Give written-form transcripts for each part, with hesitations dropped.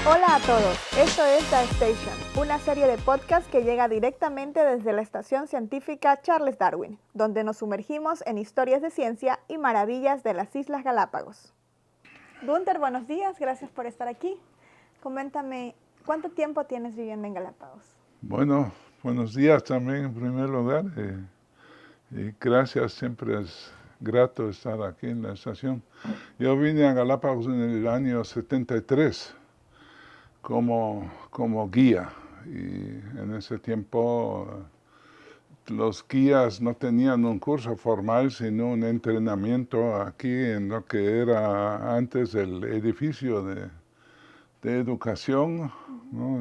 Hola a todos, esto es The Station, una serie de podcasts que llega directamente desde la estación científica Charles Darwin, donde nos sumergimos en historias de ciencia y maravillas de las Islas Galápagos. Gunther, buenos días, gracias por estar aquí. Coméntame, ¿cuánto tiempo tienes viviendo en Galápagos? Bueno, buenos días también en primer lugar. Y gracias, siempre es grato estar aquí en la estación. Yo vine a Galápagos en el año 73 como guía y en ese tiempo los guías no tenían un curso formal, sino un entrenamiento aquí en lo que era antes el edificio de educación, ¿no?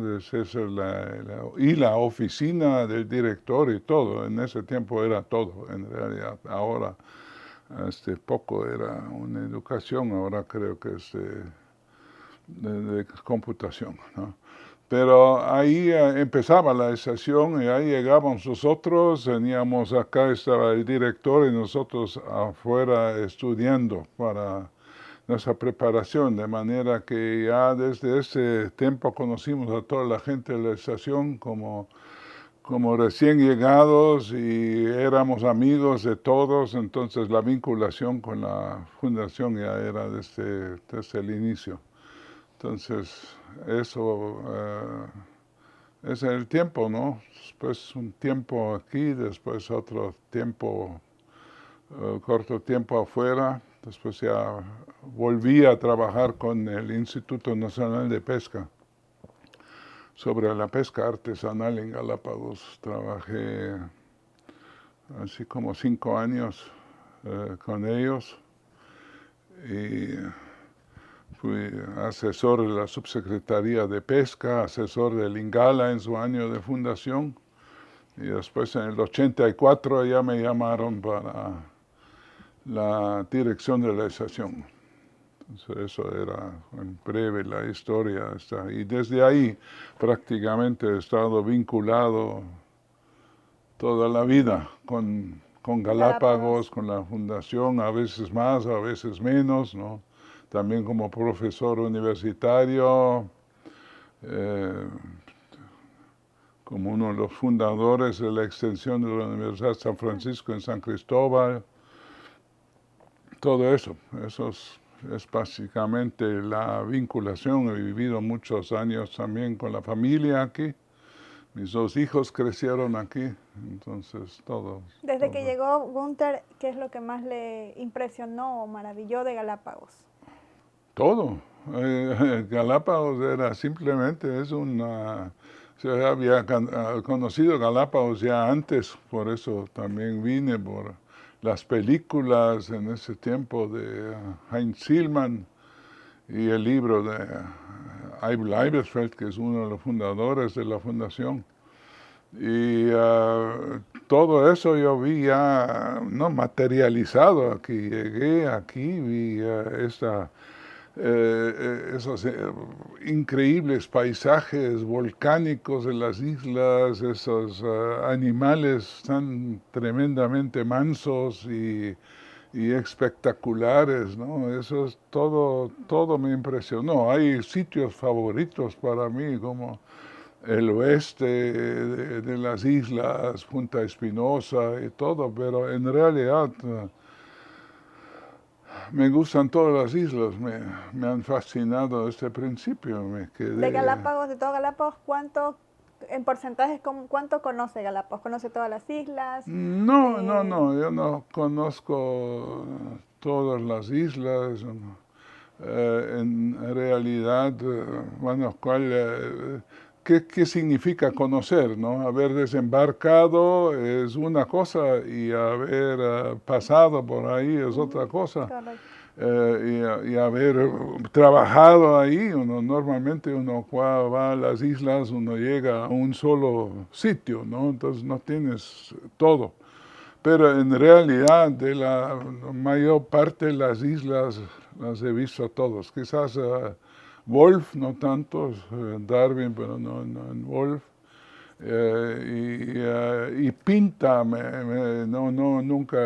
Y la oficina del director y todo. En ese tiempo era todo, en realidad. Ahora, poco era una educación, ahora creo que es de computación, ¿no? Pero ahí empezaba la estación y ahí llegábamos nosotros, teníamos acá estaba el director y nosotros afuera estudiando para nuestra preparación, de manera que ya desde ese tiempo conocimos a toda la gente de la estación como recién llegados y éramos amigos de todos, entonces la vinculación con la fundación ya era desde el inicio. Entonces, eso es el tiempo, ¿no? Después un tiempo aquí, después otro tiempo, corto tiempo afuera. Después ya volví a trabajar con el Instituto Nacional de Pesca sobre la pesca artesanal en Galápagos. Trabajé así como 5 años con ellos y fui asesor de la Subsecretaría de Pesca, asesor del INGALA en su año de fundación, y después en el 84 ya me llamaron para la dirección de la estación. Entonces eso era en breve la historia. Y desde ahí prácticamente he estado vinculado toda la vida con Galápagos, con la fundación, a veces más, a veces menos, ¿no? También como profesor universitario, como uno de los fundadores de la extensión de la Universidad de San Francisco en San Cristóbal. Todo eso es básicamente la vinculación. He vivido muchos años también con la familia aquí. Mis 2 hijos crecieron aquí, entonces todo. Desde que llegó Gunther, ¿qué es lo que más le impresionó o maravilló de Galápagos? Todo. Galápagos era simplemente, se había conocido Galápagos ya antes, por eso también vine, por las películas en ese tiempo de Heinz Zillmann y el libro de Eibel Eibelsfeld, que es uno de los fundadores de la fundación. Y todo eso yo vi ya no materializado aquí. Llegué aquí, vi esos increíbles paisajes volcánicos de las islas, esos animales tan tremendamente mansos y espectaculares, ¿no? Eso es todo me impresionó. Hay sitios favoritos para mí, como el oeste de las islas, Punta Espinosa y todo, pero en realidad me gustan todas las islas, me han fascinado desde el principio. De Galápagos, de todo Galápagos, en porcentajes, cuánto conoce Galápagos? ¿Conoce todas las islas? No, yo no conozco todas las islas. En realidad, bueno, ¿qué significa conocer, no? Haber desembarcado es una cosa y haber pasado por ahí es otra cosa. Correcto. Y haber trabajado ahí, normalmente uno va a las islas, uno llega a un solo sitio, ¿no? Entonces no tienes todo. Pero en realidad, de la mayor parte de las islas las he visto todos. Quizás Wolf, no tantos, Darwin, pero no en Wolf. Y Pinta nunca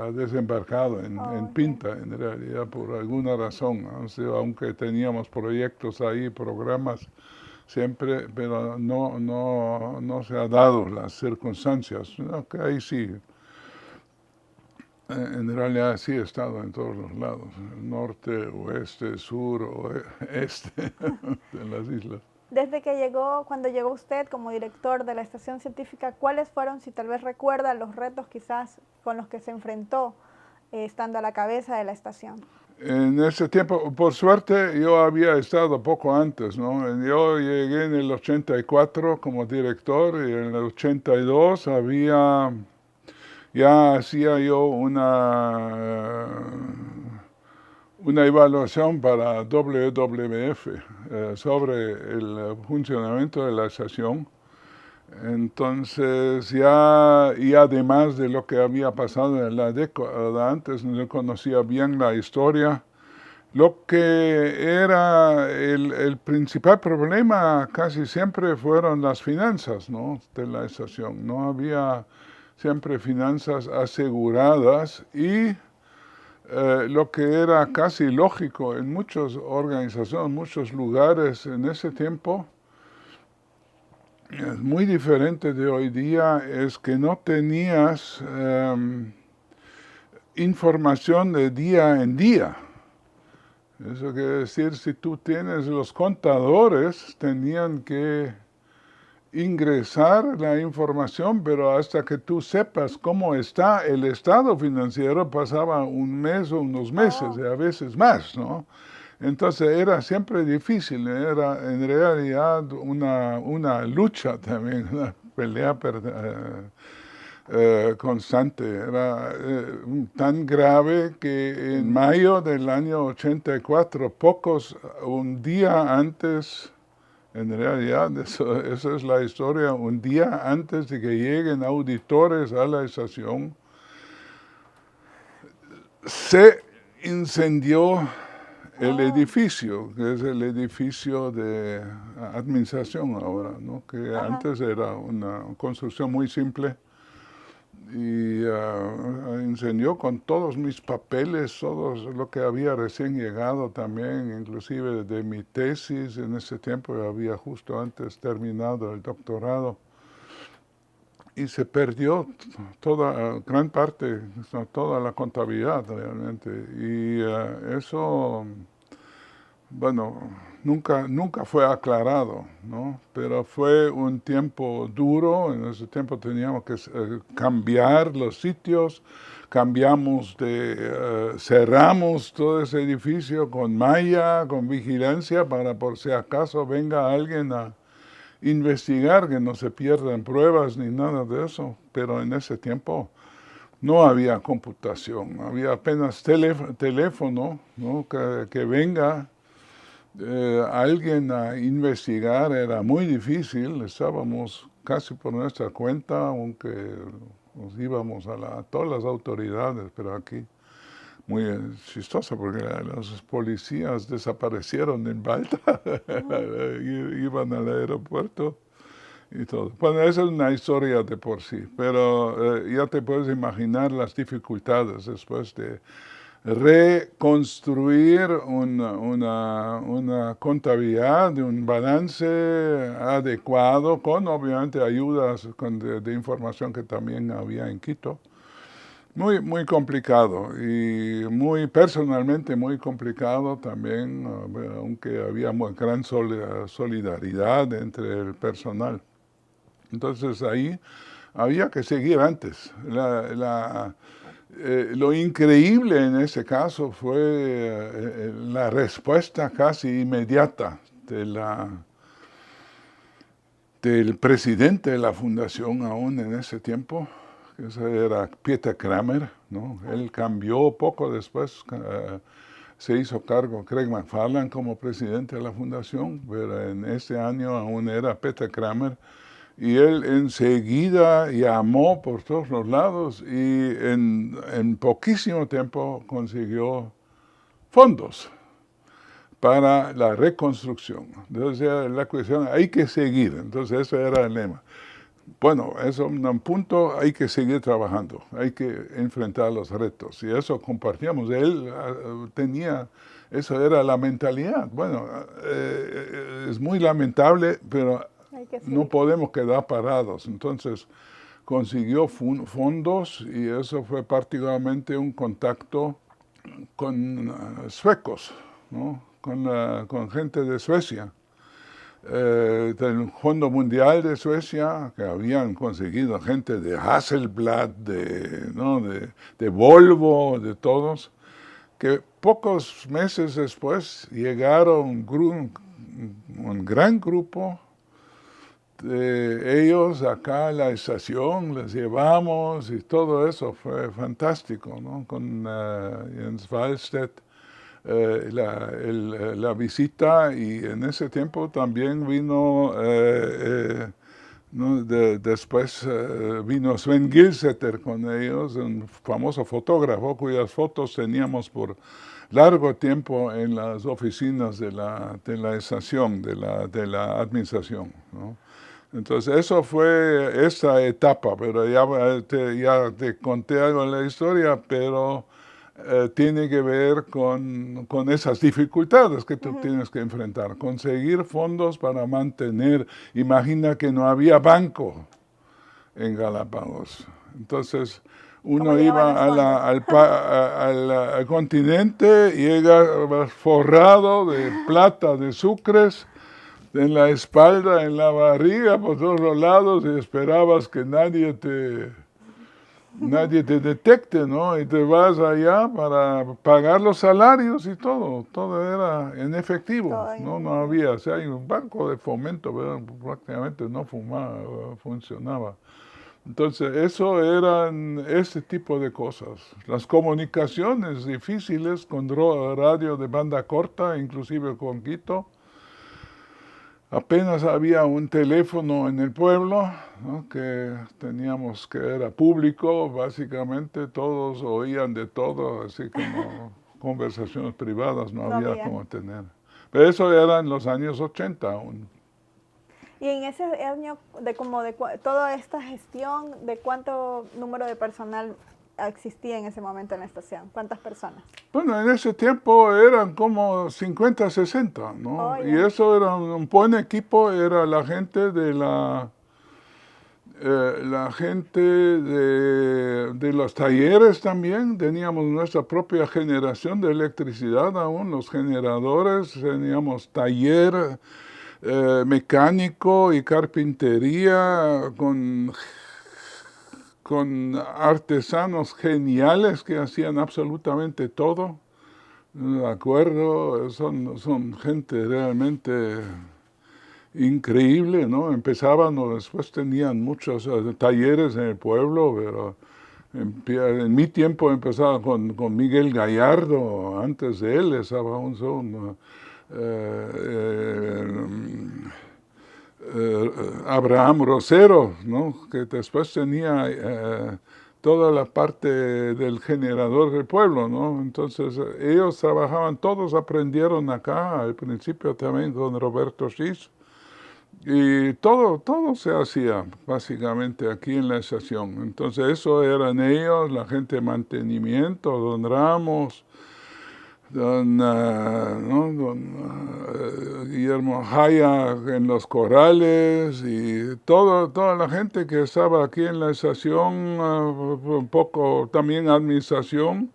ha desembarcado en Ok. Pinta, en realidad, por alguna razón. O sea, aunque teníamos proyectos ahí, programas, siempre, pero no se ha dado las circunstancias. ¿No? Que ahí sí, en realidad sí he estado en todos los lados, norte, oeste, sur, este, de las islas. Desde que llegó, cuando llegó usted como director de la estación científica, ¿cuáles fueron, si tal vez recuerda, los retos quizás con los que se enfrentó estando a la cabeza de la estación? En ese tiempo, por suerte, yo había estado poco antes, ¿no? Yo llegué en el 84 como director y en el 82 ya hacía yo una evaluación para WWF sobre el funcionamiento de la estación. Entonces y además de lo que había pasado en la década antes, no conocía bien la historia. Lo que era el principal problema casi siempre fueron las finanzas, ¿no?, de la estación. No había siempre finanzas aseguradas y lo que era casi lógico en muchas organizaciones, muchos lugares en ese tiempo, es muy diferente de hoy día, es que no tenías información de día en día. Eso quiere decir, si tú tienes los contadores, tenían que ingresar la información, pero hasta que tú sepas cómo está el estado financiero, pasaba un mes o unos meses, y a veces más, ¿no? Entonces era siempre difícil, era en realidad una lucha también, una pelea constante. Era tan grave que en mayo del año 84, un día antes, en realidad esa es la historia, un día antes de que lleguen auditores a la estación, se incendió el edificio, que es el edificio de administración ahora, ¿no? Que antes era una construcción muy simple, y incendió con todos mis papeles, todo lo que había recién llegado también, inclusive de mi tesis. En ese tiempo había justo antes terminado el doctorado. Y se perdió gran parte, toda la contabilidad realmente. Y eso, bueno, nunca fue aclarado, ¿no? Pero fue un tiempo duro. En ese tiempo teníamos que cambiar los sitios, cerramos todo ese edificio con malla, con vigilancia, para por si acaso venga alguien a investigar, que no se pierdan pruebas ni nada de eso. Pero en ese tiempo no había computación, había apenas teléfono, ¿no? Que venga alguien a investigar era muy difícil. Estábamos casi por nuestra cuenta, aunque nos íbamos a todas las autoridades, pero aquí muy chistoso porque los policías desaparecieron en Balta, iban al aeropuerto y todo. Bueno, esa es una historia de por sí, pero ya te puedes imaginar las dificultades después de reconstruir una contabilidad, un balance adecuado, con obviamente ayudas de información que también había en Quito. Muy complicado, y personalmente muy complicado también, aunque había gran solidaridad entre el personal. Entonces ahí había que seguir antes. Lo increíble en ese caso fue la respuesta casi inmediata del presidente de la fundación aún en ese tiempo, que ese era Peter Kramer, ¿no? Él cambió poco después, se hizo cargo Craig McFarland como presidente de la fundación, pero en ese año aún era Peter Kramer. Y él enseguida llamó por todos los lados y en poquísimo tiempo consiguió fondos para la reconstrucción. Entonces la cuestión, hay que seguir, entonces eso era el lema. Bueno, eso en un punto hay que seguir trabajando, hay que enfrentar los retos, y eso compartíamos. Él tenía, eso era la mentalidad. Bueno, es muy lamentable, pero no podemos quedar parados. Entonces consiguió fondos, y eso fue particularmente un contacto con suecos, ¿no? Con gente de Suecia. Del Fondo Mundial de Suecia, que habían conseguido gente de Hasselblad, de Volvo, de todos, que pocos meses después llegaron un gran grupo de ellos acá a la estación, les llevamos, y todo eso fue fantástico, ¿no? Con Jens Wallstedt. La visita, y en ese tiempo también vino, después vino Sven Gilseter con ellos, un famoso fotógrafo cuyas fotos teníamos por largo tiempo en las oficinas de la estación, de la administración, ¿no? Entonces eso fue esa etapa, pero ya te conté algo de la historia, pero tiene que ver con esas dificultades que tú tienes que enfrentar. Conseguir fondos para mantener. Imagina que no había banco en Galápagos. Entonces uno iba al continente, llega forrado de plata, de sucres, en la espalda, en la barriga, por todos los lados, y esperabas que nadie te detecte, ¿no? Y te vas allá para pagar los salarios y todo era en efectivo, no había, o sea, hay un banco de fomento, pero prácticamente no funcionaba. Entonces, eso eran ese tipo de cosas. Las comunicaciones difíciles con radio de banda corta, inclusive con Quito. Apenas había un teléfono en el pueblo, ¿no? Que teníamos, que era público, básicamente todos oían de todo, así como conversaciones privadas no había como tener. Pero eso era en los años 80 aún. Y en ese año, de toda esta gestión, ¿de cuánto número de personal existía en ese momento en la estación? ¿Cuántas personas? Bueno, en ese tiempo eran como 50, 60, ¿no? Y eso era un buen equipo, era la gente de de los talleres también. Teníamos nuestra propia generación de electricidad aún, los generadores, teníamos taller mecánico y carpintería con artesanos geniales que hacían absolutamente todo. De acuerdo, son gente realmente increíble, ¿no? Empezaban, o después tenían muchos talleres en el pueblo, pero en mi tiempo empezaba con Miguel Gallardo. Antes de él estaba Abraham Rosero, ¿no? Que después tenía toda la parte del generador del pueblo, ¿no? Entonces ellos trabajaban, todos aprendieron acá, al principio también con Roberto Schiz, y todo se hacía básicamente aquí en la estación. Entonces eso eran ellos, la gente de mantenimiento, don Ramos, don Guillermo Jaya en los corrales, y toda la gente que estaba aquí en la estación, un poco también administración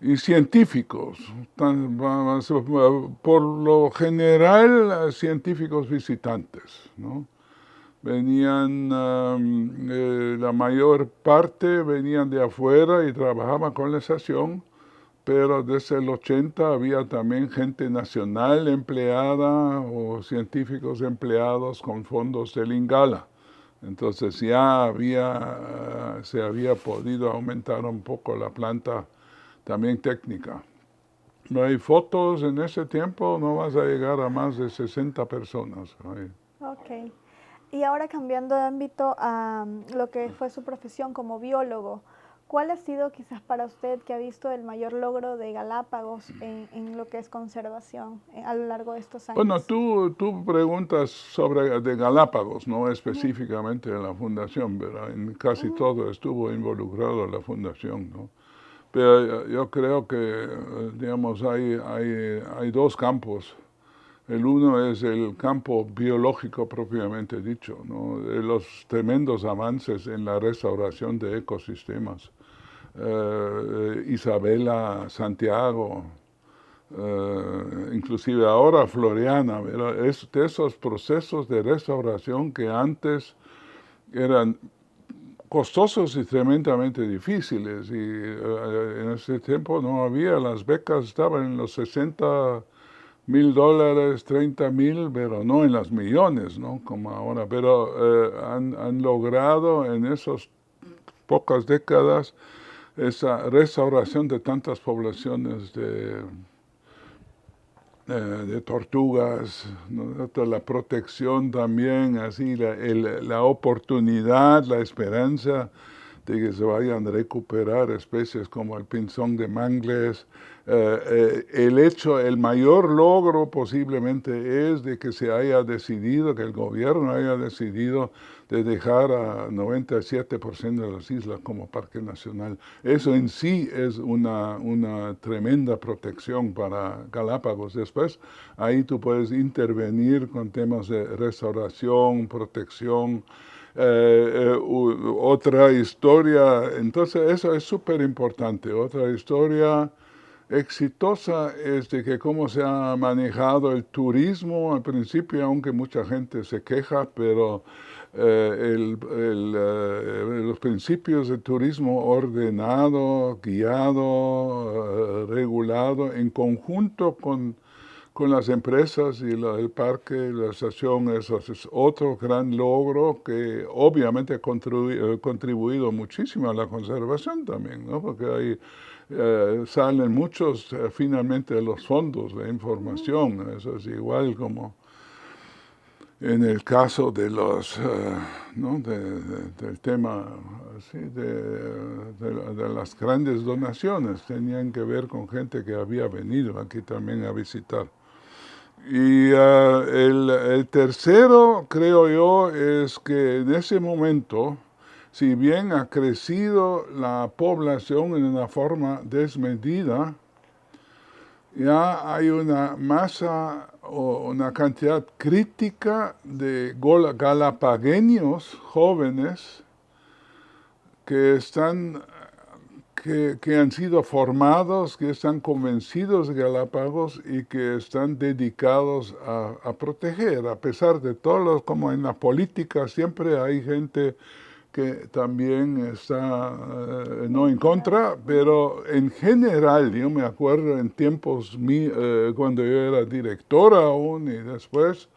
y científicos, por lo general científicos visitantes, ¿no? Venían, la mayor parte venían de afuera y trabajaban con la estación, pero desde el 80 había también gente nacional empleada o científicos empleados con fondos del Ingala. Entonces ya se había podido aumentar un poco la planta también técnica. No hay fotos en ese tiempo, no vas a llegar a más de 60 personas. Ok. Y ahora cambiando de ámbito a lo que fue su profesión como biólogo, ¿Cuál ha sido quizás para usted que ha visto el mayor logro de Galápagos en lo que es conservación a lo largo de estos años? Bueno, tú preguntas sobre de Galápagos, no específicamente de la fundación, pero en casi todo estuvo involucrado la fundación, ¿no? Pero yo creo que, digamos, hay dos campos. El uno es el campo biológico propiamente dicho, ¿no? De los tremendos avances en la restauración de ecosistemas. Isabela, Santiago, inclusive ahora Floriana, ¿verdad? Es de esos procesos de restauración que antes eran costosos y tremendamente difíciles, y en ese tiempo no había, las becas estaban en los $60,000, 30,000, pero no en las millones, ¿no? Como ahora, pero han logrado en esas pocas décadas esa restauración de tantas poblaciones de tortugas, ¿no? La protección también, así la oportunidad, la esperanza de que se vayan a recuperar especies como el pinzón de Mangles. El mayor logro posiblemente es de que se haya decidido, que el gobierno haya decidido de dejar a 97% de las islas como parque nacional. Eso en sí es una tremenda protección para Galápagos. Después, ahí tú puedes intervenir con temas de restauración, protección, otra historia. Entonces, eso es súper importante. Otra historia exitosa es de que cómo se ha manejado el turismo al principio, aunque mucha gente se queja, pero los principios de turismo ordenado, guiado, regulado, en conjunto con las empresas y el parque, la estación, eso es otro gran logro que obviamente ha contribuido muchísimo a la conservación también, ¿no? Porque ahí salen muchos finalmente de los fondos de información. Eso es igual como en el caso de los, ¿no? del tema así, de las grandes donaciones, tenían que ver con gente que había venido aquí también a visitar. Y el tercero, creo yo, es que en ese momento, si bien ha crecido la población en una forma desmedida, ya hay una masa o una cantidad crítica de galapagueños jóvenes que que han sido formados, que están convencidos de Galápagos y que están dedicados a proteger, a pesar de todos como en la política siempre hay gente que también está no en contra, pero en general, yo me acuerdo en tiempos cuando yo era directora aún y después,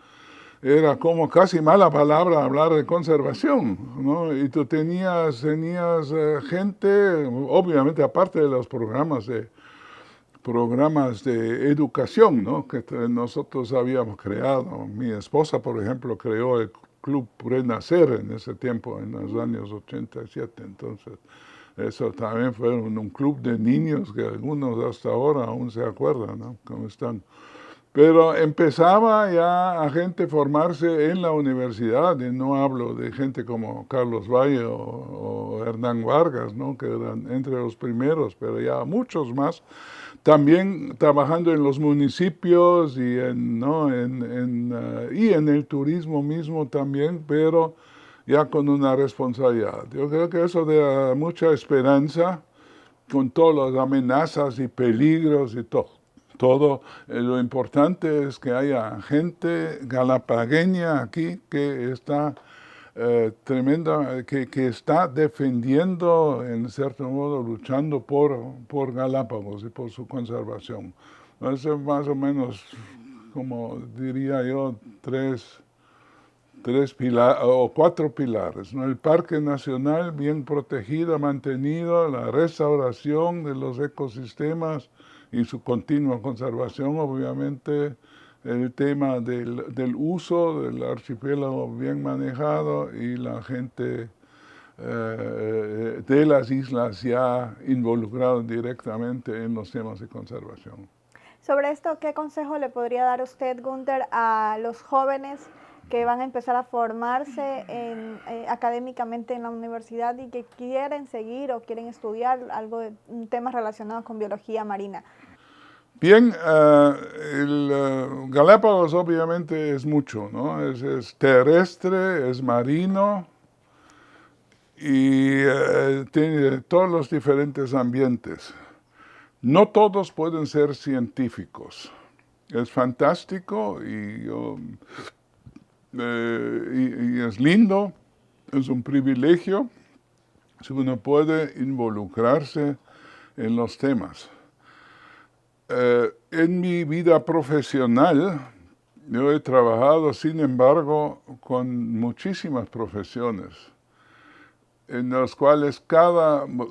era como casi mala palabra hablar de conservación, ¿no? Y tú tenías gente, obviamente aparte de los programas de educación, ¿no? Que nosotros habíamos creado. Mi esposa, por ejemplo, creó el Club Renacer en ese tiempo, en los años 87. Entonces, eso también fue un club de niños que algunos hasta ahora aún se acuerdan, ¿no? Cómo están. Pero empezaba ya a gente formarse en la universidad, y no hablo de gente como Carlos Valle o Hernán Vargas, ¿no? Que eran entre los primeros, pero ya muchos más, también trabajando en los municipios y ¿no? y en el turismo mismo también, pero ya con una responsabilidad. Yo creo que eso da mucha esperanza con todas las amenazas y peligros y todo. Lo importante es que haya gente galapagueña aquí que está que está defendiendo, en cierto modo, luchando por Galápagos y por su conservación. Eso es más o menos, como diría yo, tres pilares o cuatro pilares, ¿no? El Parque Nacional bien protegido, mantenido, la restauración de los ecosistemas y su continua conservación, obviamente, el tema del uso del archipiélago bien manejado y la gente de las islas ya involucrados directamente en los temas de conservación. Sobre esto, ¿qué consejo le podría dar usted, Gunther, a los jóvenes que van a empezar a formarse académicamente en la universidad y que quieren seguir o quieren estudiar algo de temas relacionados con biología marina? Bien, Galápagos obviamente es mucho, ¿no? Es terrestre, es marino y tiene todos los diferentes ambientes. No todos pueden ser científicos. Es fantástico y es lindo, es un privilegio si uno puede involucrarse en los temas. En mi vida profesional, yo he trabajado, sin embargo, con muchísimas profesiones, en las cuales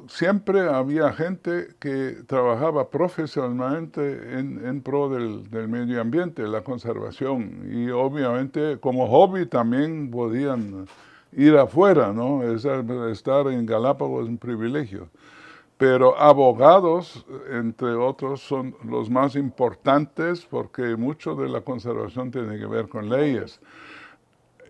siempre había gente que trabajaba profesionalmente en pro del medio ambiente, la conservación, y obviamente como hobby también podían ir afuera, ¿no? Estar en Galápagos es un privilegio. Pero abogados, entre otros, son los más importantes porque mucho de la conservación tiene que ver con leyes.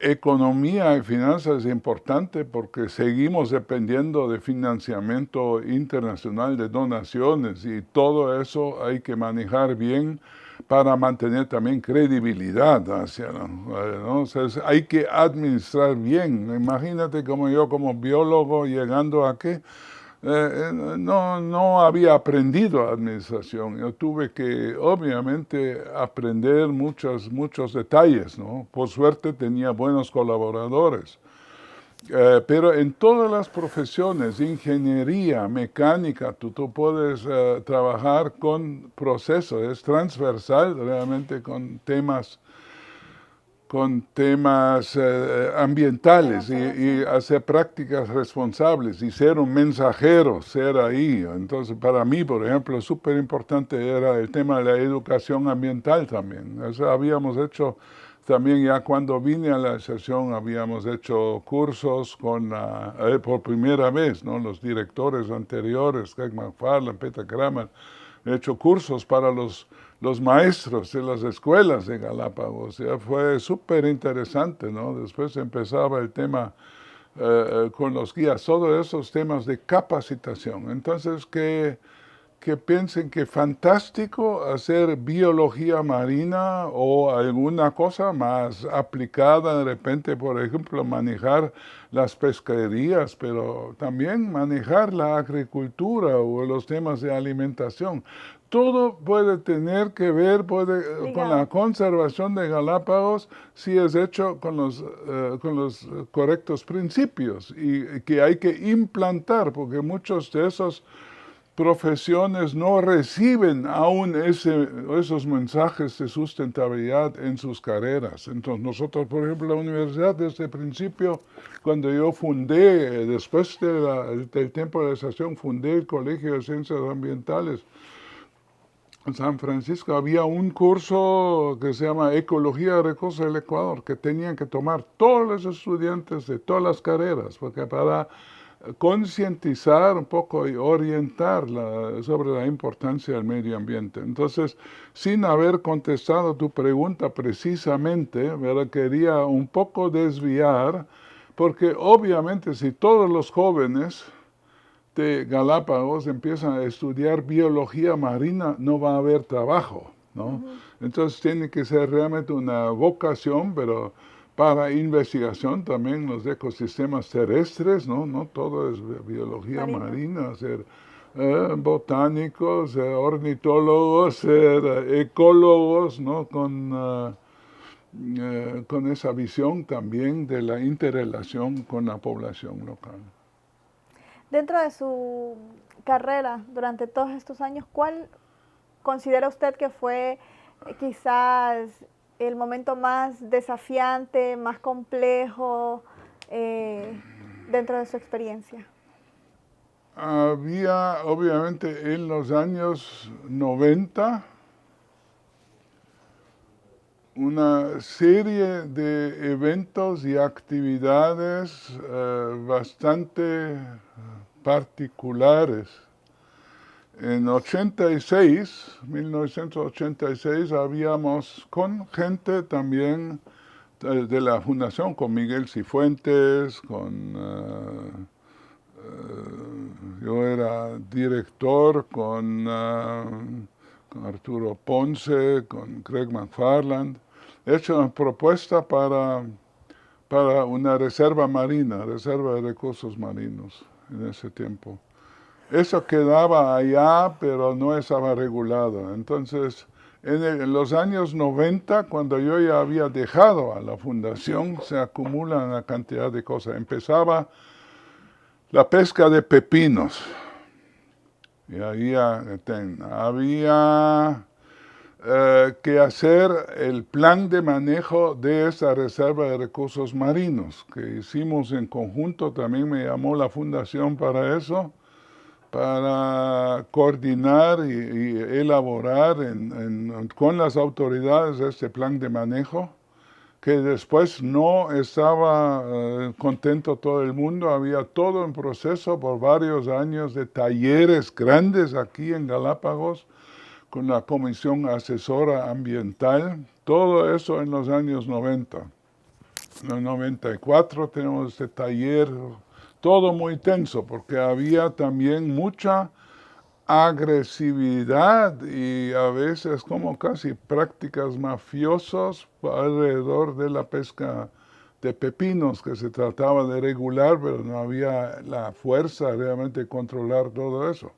Economía y finanzas es importante porque seguimos dependiendo de financiamiento internacional, de donaciones, y todo eso hay que manejar bien para mantener también credibilidad hacia, ¿no? O sea, hay que administrar bien. Imagínate como yo, como biólogo, llegando aquí, no había aprendido administración. Yo tuve que, obviamente, aprender muchos detalles, ¿no? Por suerte tenía buenos colaboradores. Pero en todas las profesiones, ingeniería, mecánica, tú puedes trabajar con procesos, es transversal realmente con temas ambientales y hacer prácticas responsables y ser un mensajero, ser ahí. Entonces, para mí, por ejemplo, súper importante era el tema de la educación ambiental también. Eso habíamos hecho también ya cuando vine a la sesión, habíamos hecho cursos por primera vez, ¿no? Los directores anteriores, Greg McFarland, Peter Kramer, he hecho cursos para los maestros de las escuelas de Galápagos. Ya fue súper interesante, ¿no? Después empezaba el tema con los guías, todos esos temas de capacitación. Entonces, que piensen que fantástico hacer biología marina o alguna cosa más aplicada, de repente, por ejemplo, manejar las pesquerías, pero también manejar la agricultura o los temas de alimentación. Todo puede tener que ver con la conservación de Galápagos si es hecho con los correctos principios y que hay que implantar, porque muchos de esos profesiones no reciben aún esos mensajes de sustentabilidad en sus carreras. Entonces nosotros, por ejemplo, la universidad desde el principio, cuando yo fundé, después del tiempo de la estación, fundé el Colegio de Ciencias Ambientales en San Francisco, había un curso que se llama Ecología de Recursos del Ecuador, que tenían que tomar todos los estudiantes de todas las carreras, porque para concientizar un poco y orientar sobre la importancia del medio ambiente. Entonces, sin haber contestado tu pregunta precisamente, ¿verdad? Quería un poco desviar, porque obviamente si todos los jóvenes de Galápagos empiezan a estudiar biología marina, no va a haber trabajo, ¿no? Entonces tiene que ser realmente una vocación, pero para investigación también los ecosistemas terrestres, ¿no? No todo es biología marina, ser botánicos, ser ornitólogos, ser ecólogos, ¿no? Con esa visión también de la interrelación con la población local. Dentro de su carrera, durante todos estos años, ¿cuál considera usted que fue quizás el momento más desafiante, más complejo dentro de su experiencia? Había, obviamente, en los años 90, una serie de eventos y actividades bastante particulares. En 1986, habíamos con gente también de la fundación, con Miguel Cifuentes, yo era director con Arturo Ponce, con Craig McFarland. He hecho una propuesta para una reserva marina, reserva de recursos marinos en ese tiempo. Eso quedaba allá, pero no estaba regulado. Entonces, en los años 90, cuando yo ya había dejado a la fundación, se acumulan una cantidad de cosas. Empezaba la pesca de pepinos. Y ahí había que hacer el plan de manejo de esa reserva de recursos marinos, que hicimos en conjunto. También me llamó la fundación para eso, para coordinar y elaborar con las autoridades este plan de manejo, que después no estaba contento todo el mundo. Había todo un proceso por varios años de talleres grandes aquí en Galápagos, con la Comisión Asesora Ambiental, todo eso en los años 90. En el 94 tenemos este taller, todo muy tenso, porque había también mucha agresividad y a veces como casi prácticas mafiosas alrededor de la pesca de pepinos, que se trataba de regular, pero no había la fuerza realmente de controlar todo eso.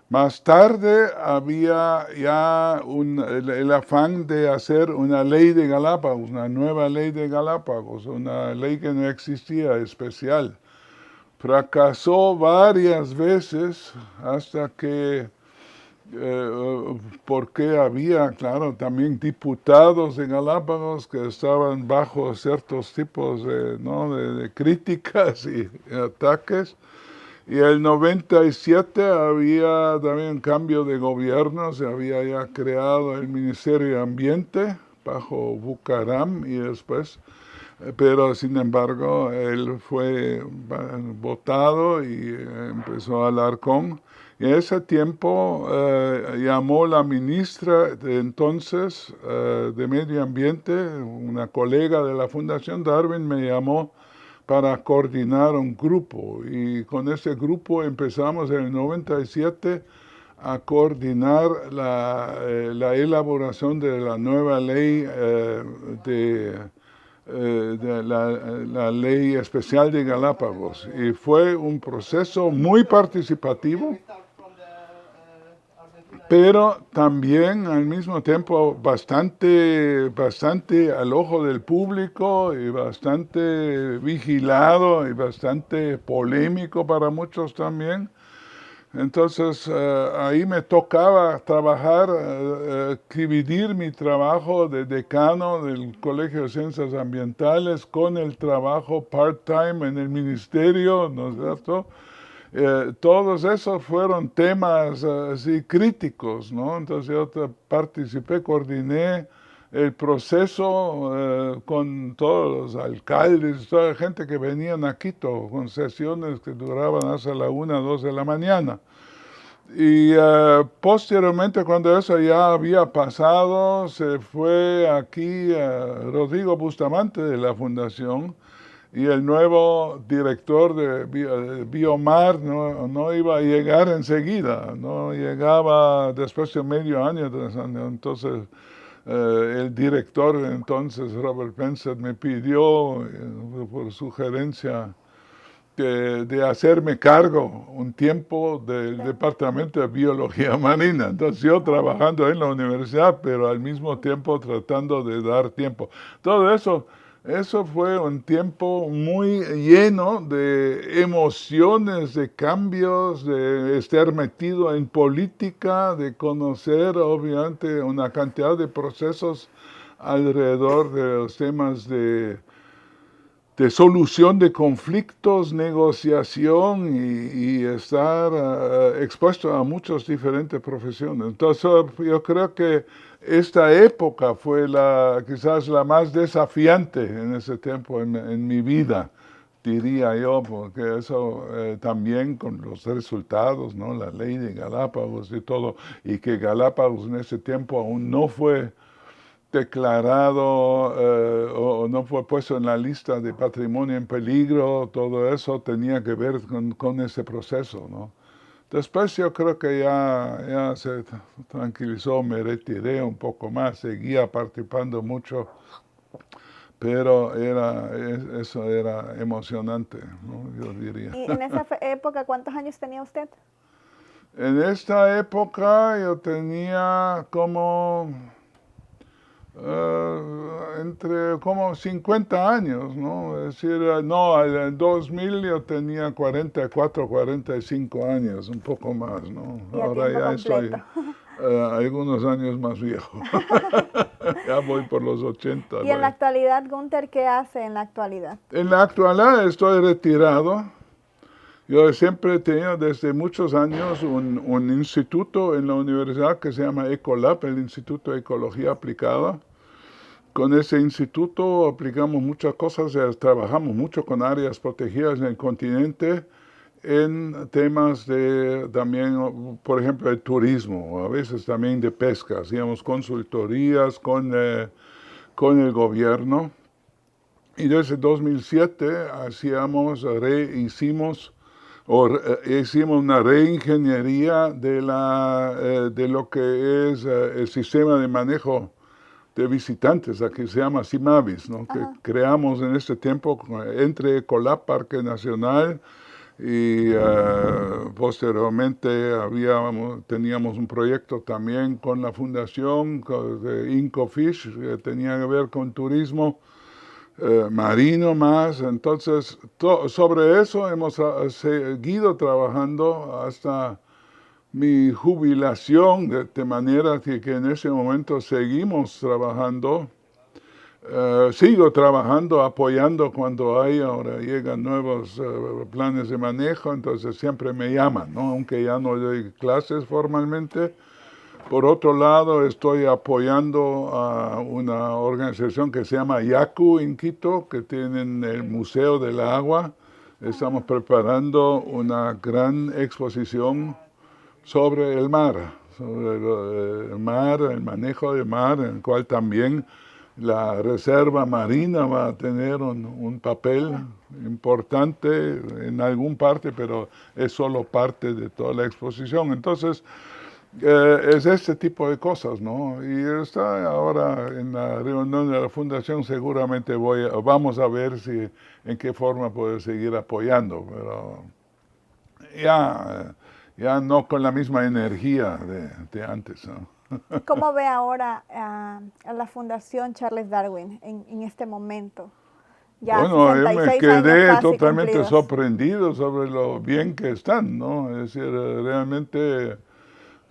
Más tarde había ya el afán de hacer una ley de Galápagos, una nueva ley de Galápagos, una ley que no existía, especial. Fracasó varias veces hasta que, porque había, claro, también diputados de Galápagos que estaban bajo ciertos tipos de críticas y ataques. Y en el 97 había también cambio de gobierno, se había ya creado el Ministerio de Ambiente bajo Bucaram y después, pero sin embargo él fue votado y empezó Alarcón. Y en ese tiempo llamó la ministra de entonces de Medio Ambiente, una colega de la Fundación Darwin, me llamó para coordinar un grupo, y con ese grupo empezamos en el 97 a coordinar la elaboración de la nueva ley la ley especial de Galápagos, y fue un proceso muy participativo, pero también al mismo tiempo bastante al ojo del público y bastante vigilado y bastante polémico para muchos también. Entonces ahí me tocaba trabajar, dividir mi trabajo de decano del Colegio de Ciencias Ambientales con el trabajo part-time en el ministerio, ¿no es cierto? Todos esos fueron temas así críticos, ¿no? Entonces yo participé, coordiné el proceso con todos los alcaldes, toda la gente que venían a Quito, con sesiones que duraban hasta la 1, 2 de la mañana. Y posteriormente, cuando eso ya había pasado, se fue aquí Rodrigo Bustamante de la Fundación, y el nuevo director de Biomar no iba a llegar enseguida, no llegaba después de medio año, 3 años. Entonces el director entonces, Robert Pensett, me pidió por sugerencia de hacerme cargo un tiempo del Departamento de Biología Marina. Entonces yo trabajando en la universidad, pero al mismo tiempo tratando de dar tiempo. Todo eso fue un tiempo muy lleno de emociones, de cambios, de estar metido en política, de conocer obviamente una cantidad de procesos alrededor de los temas de de solución de conflictos, negociación y estar expuesto a muchas diferentes profesiones. Entonces yo creo que esta época fue quizás la más desafiante en ese tiempo en mi vida, diría yo, porque eso también con los resultados, ¿no? La ley de Galápagos y todo, y que Galápagos en ese tiempo aún no fue declarado o no fue puesto en la lista de patrimonio en peligro, todo eso tenía que ver con ese proceso, ¿no? Después yo creo que ya se tranquilizó, me retiré un poco más, seguía participando mucho, pero eso era emocionante, ¿no? Yo diría. Y en esa época, ¿cuántos años tenía usted? En esta época yo tenía como entre como 50 años, ¿no? Es decir, no, en 2000 yo tenía 44, 45 años, un poco más, ¿no? Y a Ahora tiempo ya estoy completo. algunos años más viejo. Ya voy por los 80. Y en la actualidad, Gunther, ¿qué hace en la actualidad? En la actualidad estoy retirado. Yo siempre he tenido desde muchos años un instituto en la universidad que se llama Ecolab, el Instituto de Ecología Aplicada. Con ese instituto aplicamos muchas cosas, trabajamos mucho con áreas protegidas en el continente, en temas de también, por ejemplo, de turismo, a veces también de pesca. Hacíamos consultorías con el gobierno. Y desde 2007 hicimos una reingeniería de lo que es el sistema de manejo de visitantes, aquí se llama CIMAVIS, ¿no? Que creamos en este tiempo entre Ecolab, Parque Nacional, y posteriormente teníamos un proyecto también con la fundación de Incofish, que tenía que ver con turismo marino más. Entonces, sobre eso hemos seguido trabajando hasta mi jubilación, de manera que en ese momento seguimos trabajando. Sigo trabajando, apoyando cuando ahora llegan nuevos planes de manejo, entonces siempre me llaman, ¿no? Aunque ya no doy clases formalmente. Por otro lado, estoy apoyando a una organización que se llama Yaku en Quito, que tienen el Museo del Agua. Estamos preparando una gran exposición sobre el mar, el manejo del mar, en el cual también la Reserva Marina va a tener un papel importante en algún parte, pero es solo parte de toda la exposición. Entonces, es este tipo de cosas, ¿no? Y está ahora en la reunión de la Fundación, seguramente vamos a ver en qué forma poder seguir apoyando, pero ya no con la misma energía de antes, ¿no? ¿Cómo ve ahora a la Fundación Charles Darwin en este momento? Ya Bueno, yo me 66 quedé años casi totalmente cumplidos. sorprendido sobre lo bien que están, ¿no? Es decir, realmente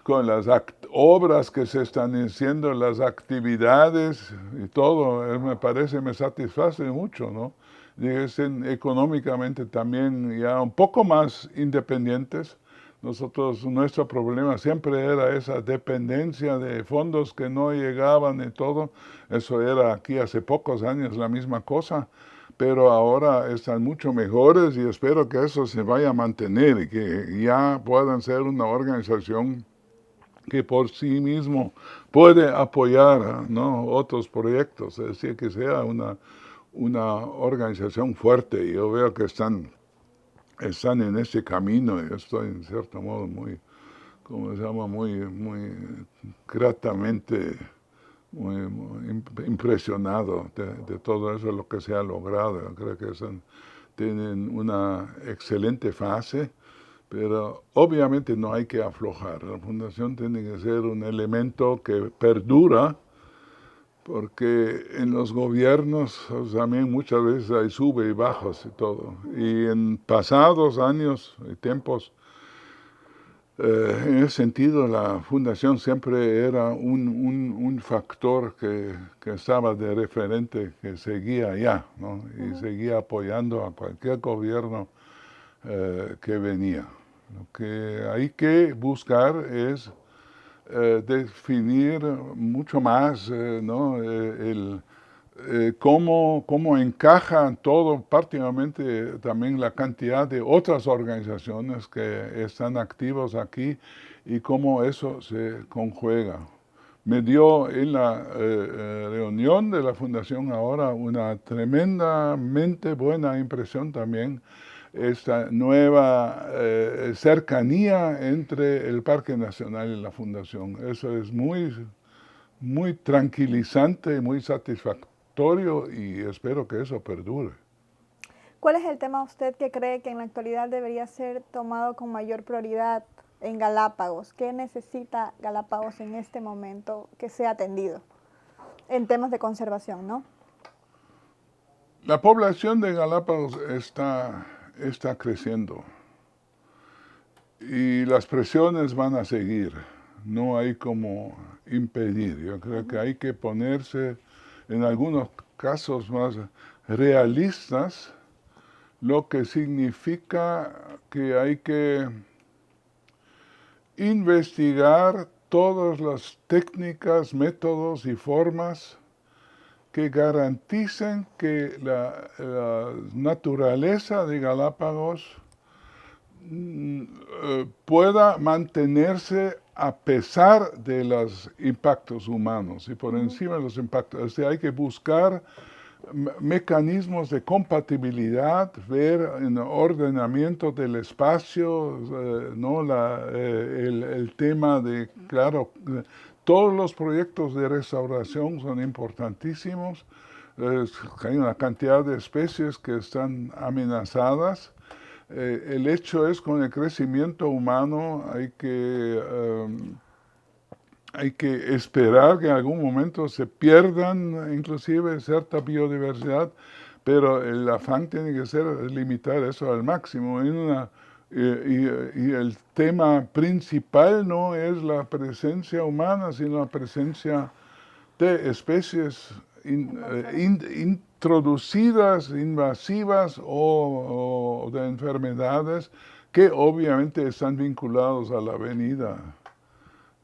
con las obras que se están haciendo, las actividades y todo, me satisface mucho, ¿no? Dicen económicamente también ya un poco más independientes. Nuestro problema siempre era esa dependencia de fondos que no llegaban y todo. Eso era aquí hace pocos años la misma cosa, pero ahora están mucho mejores y espero que eso se vaya a mantener y que ya puedan ser una organización que por sí mismo puede apoyar, ¿no?, otros proyectos, es decir, que sea una organización fuerte. Yo veo que están en ese camino y estoy en cierto modo muy, ¿cómo se llama?, muy gratamente, muy impresionado de todo eso, lo que se ha logrado. Yo creo que tienen una excelente fase. Pero obviamente no hay que aflojar. La fundación tiene que ser un elemento que perdura, porque en los gobiernos también muchas veces hay sube y bajos y todo. Y en pasados años y tiempos En ese sentido, la fundación siempre era un factor que estaba de referente, que seguía allá, ¿no? Y seguía apoyando a cualquier gobierno que venía. Lo que hay que buscar es definir mucho más, ¿no? Cómo encaja todo, prácticamente también la cantidad de otras organizaciones que están activos aquí y cómo eso se conjuega. Me dio en la reunión de la Fundación ahora una tremendamente buena impresión también, esta nueva cercanía entre el Parque Nacional y la Fundación. Eso es muy tranquilizante, muy satisfactorio y espero que eso perdure. ¿Cuál es el tema usted que cree que en la actualidad debería ser tomado con mayor prioridad en Galápagos? ¿Qué necesita Galápagos en este momento que sea atendido en temas de conservación, no? La población de Galápagos está creciendo y las presiones van a seguir. No hay como impedir. Yo creo que hay que ponerse en algunos casos más realistas, lo que significa que hay que investigar todas las técnicas, métodos y formas que garanticen que la naturaleza de Galápagos pueda mantenerse a pesar de los impactos humanos y por encima de los impactos. O sea, hay que buscar mecanismos de compatibilidad, ver en ordenamiento del espacio, ¿no? El tema de, claro, todos los proyectos de restauración son importantísimos. Hay una cantidad de especies que están amenazadas. El hecho es, con el crecimiento humano hay que esperar que en algún momento se pierdan inclusive cierta biodiversidad, pero el afán tiene que ser limitar eso al máximo. Y el tema principal no es la presencia humana, sino la presencia de especies introducidas, invasivas o de enfermedades que obviamente están vinculados a la venida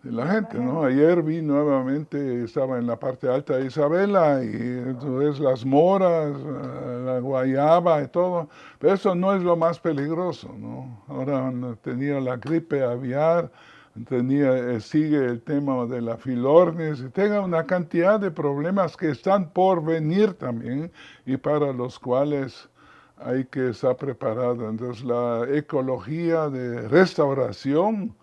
de la gente, ¿no? Ayer vi nuevamente, estaba en la parte alta de Isabela y entonces las moras, la guayaba y todo, pero eso no es lo más peligroso, ¿no? Ahora tenía la gripe aviar, sigue el tema de la filornis, y tenga una cantidad de problemas que están por venir también y para los cuales hay que estar preparado. Entonces la ecología de restauración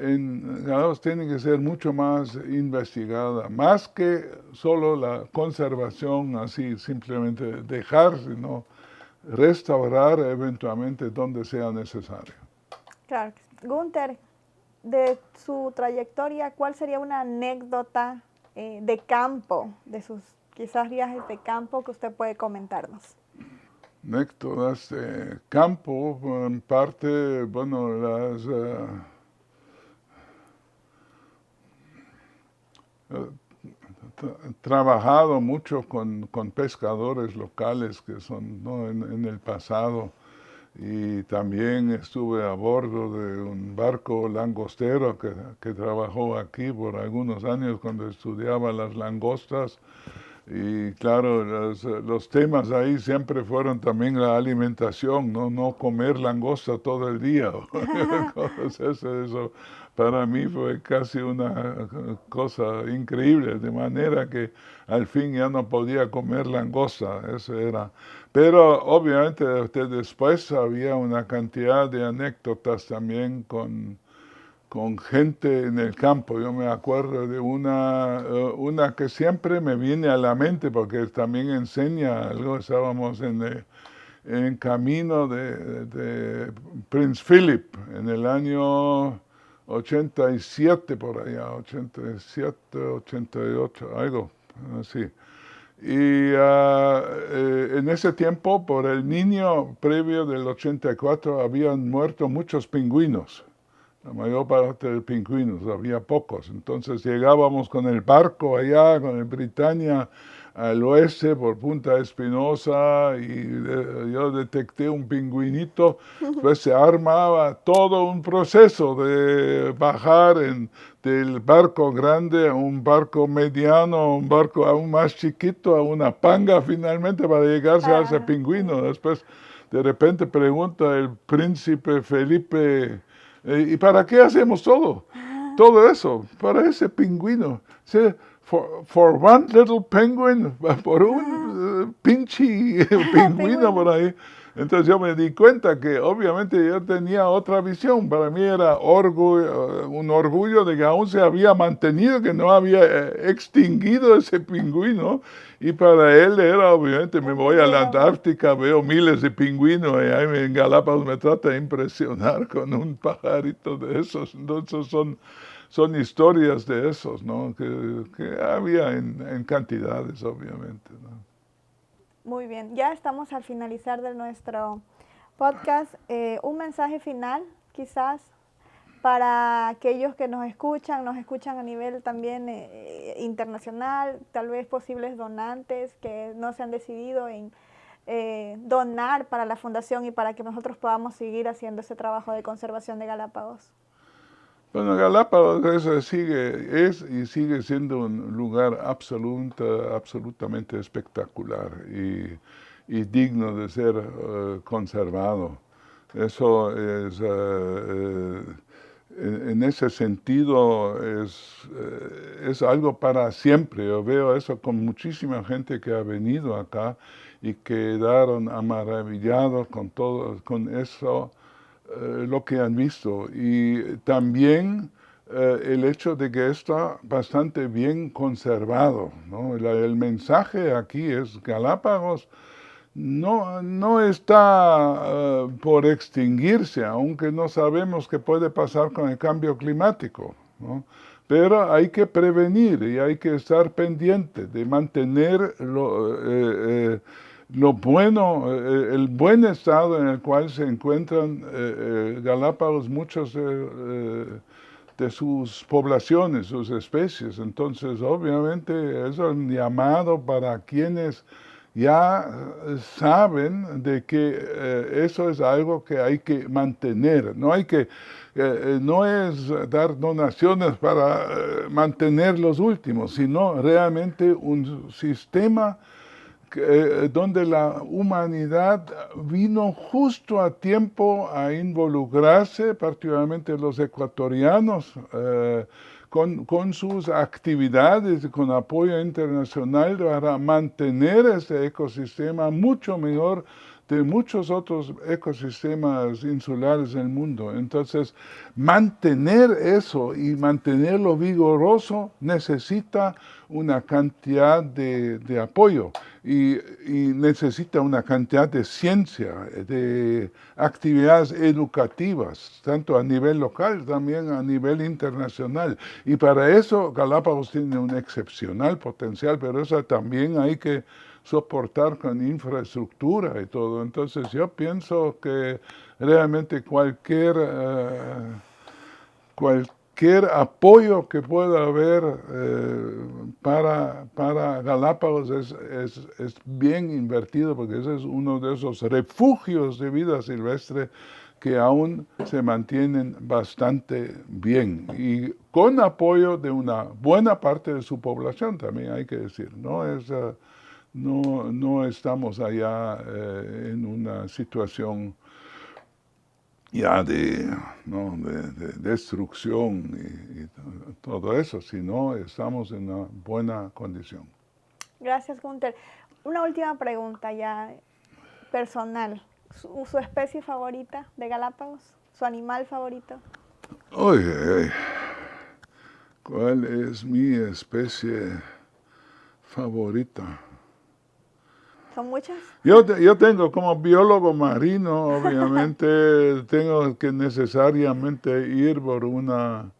en Galápagos tiene que ser mucho más investigada, más que solo la conservación, así simplemente dejar, sino restaurar eventualmente donde sea necesario. Claro. Gunther, de su trayectoria, ¿cuál sería una anécdota de campo, de sus quizás viajes de campo que usted puede comentarnos? Anécdotas de campo, en parte, bueno, he trabajado mucho con pescadores locales que son, ¿no? en el pasado, y también estuve a bordo de un barco langostero que trabajó aquí por algunos años cuando estudiaba las langostas. Y claro, los temas ahí siempre fueron también la alimentación, no comer langosta todo el día. Eso para mí fue casi una cosa increíble, de manera que al fin ya no podía comer langosta, eso era. Pero obviamente después había una cantidad de anécdotas también con gente en el campo. Yo me acuerdo de una que siempre me viene a la mente porque también enseña algo. Estábamos en camino de Prince Philip en el año 87 por allá, 87, 88, algo así. Y en ese tiempo, por el niño previo del 84, habían muerto muchos pingüinos. la mayor parte de pingüinos, había pocos. Entonces llegábamos con el barco allá, con el Britannia, al oeste por Punta Espinosa y yo detecté un pingüinito, pues se armaba todo un proceso de bajar del barco grande a un barco mediano, a un barco aún más chiquito, a una panga finalmente para llegarse a ese pingüino. Después de repente pregunta el príncipe Felipe, ¿y para qué hacemos todo? Todo eso, para ese pingüino. ¿Sí? For one little penguin, por un pinche pingüino por ahí. Entonces yo me di cuenta que obviamente yo tenía otra visión. Para mí era un orgullo de que aún se había mantenido, que no había extinguido ese pingüino. Y para él era obviamente, me voy a la Antártica, veo miles de pingüinos y ahí en Galápagos me trata de impresionar con un pajarito de esos. Entonces son historias de esos, ¿no? Que había en cantidades, obviamente, ¿no? Muy bien, ya estamos al finalizar de nuestro podcast. Un mensaje final, quizás, para aquellos que nos escuchan a nivel también internacional, tal vez posibles donantes que no se han decidido en donar para la fundación y para que nosotros podamos seguir haciendo ese trabajo de conservación de Galápagos. Bueno, Galápagos es y sigue siendo un lugar absolutamente espectacular y digno de ser conservado. Eso es, en ese sentido, es algo para siempre. Yo veo eso con muchísima gente que ha venido acá y quedaron maravillados con eso. Lo que han visto y también el hecho de que está bastante bien conservado, ¿no? El mensaje aquí es Galápagos no está por extinguirse, aunque no sabemos qué puede pasar con el cambio climático, ¿no? Pero hay que prevenir y hay que estar pendiente de mantener lo bueno, el buen estado en el cual se encuentran Galápagos, muchos de sus poblaciones, sus especies. Entonces, obviamente, es un llamado para quienes ya saben de que eso es algo que hay que mantener. No es dar donaciones para mantener los últimos, sino realmente un sistema donde la humanidad vino justo a tiempo a involucrarse, particularmente los ecuatorianos, con sus actividades y con apoyo internacional para mantener ese ecosistema mucho mejor de muchos otros ecosistemas insulares del mundo. Entonces, mantener eso y mantenerlo vigoroso necesita una cantidad de apoyo y necesita una cantidad de ciencia, de actividades educativas, tanto a nivel local, también a nivel internacional. Y para eso Galápagos tiene un excepcional potencial, pero eso también hay que soportar con infraestructura y todo. Entonces yo pienso que realmente cualquier apoyo que pueda haber para Galápagos es bien invertido, porque ese es uno de esos refugios de vida silvestre que aún se mantienen bastante bien y con apoyo de una buena parte de su población, también hay que decir, ¿no? No estamos allá en una situación ya de destrucción y todo eso, sino estamos en una buena condición. Gracias, Gunther. Una última pregunta ya personal. ¿Su especie favorita de Galápagos? ¿Su animal favorito? Oye, ¿cuál es mi especie favorita? ¿Son muchas? Yo tengo como biólogo marino, obviamente, tengo que necesariamente ir por una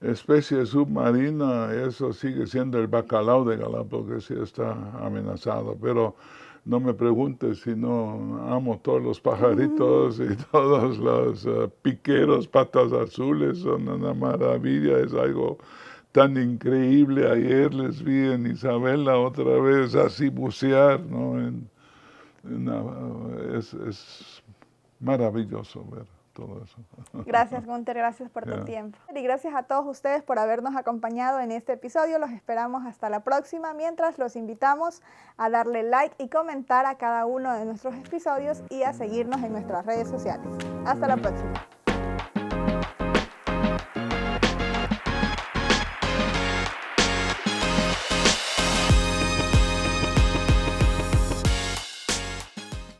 especie submarina. Eso sigue siendo el bacalao de Galápagos, que sí está amenazado. Pero no me preguntes si no amo todos los pajaritos y todos los piqueros, patas azules, son una maravilla, es algo tan increíble. Ayer les vi en Isabela otra vez así bucear, ¿no? Es maravilloso ver todo eso. Gracias, Gunther, gracias por tu tiempo. Y gracias a todos ustedes por habernos acompañado en este episodio. Los esperamos hasta la próxima, mientras los invitamos a darle like y comentar a cada uno de nuestros episodios y a seguirnos en nuestras redes sociales. Hasta la próxima.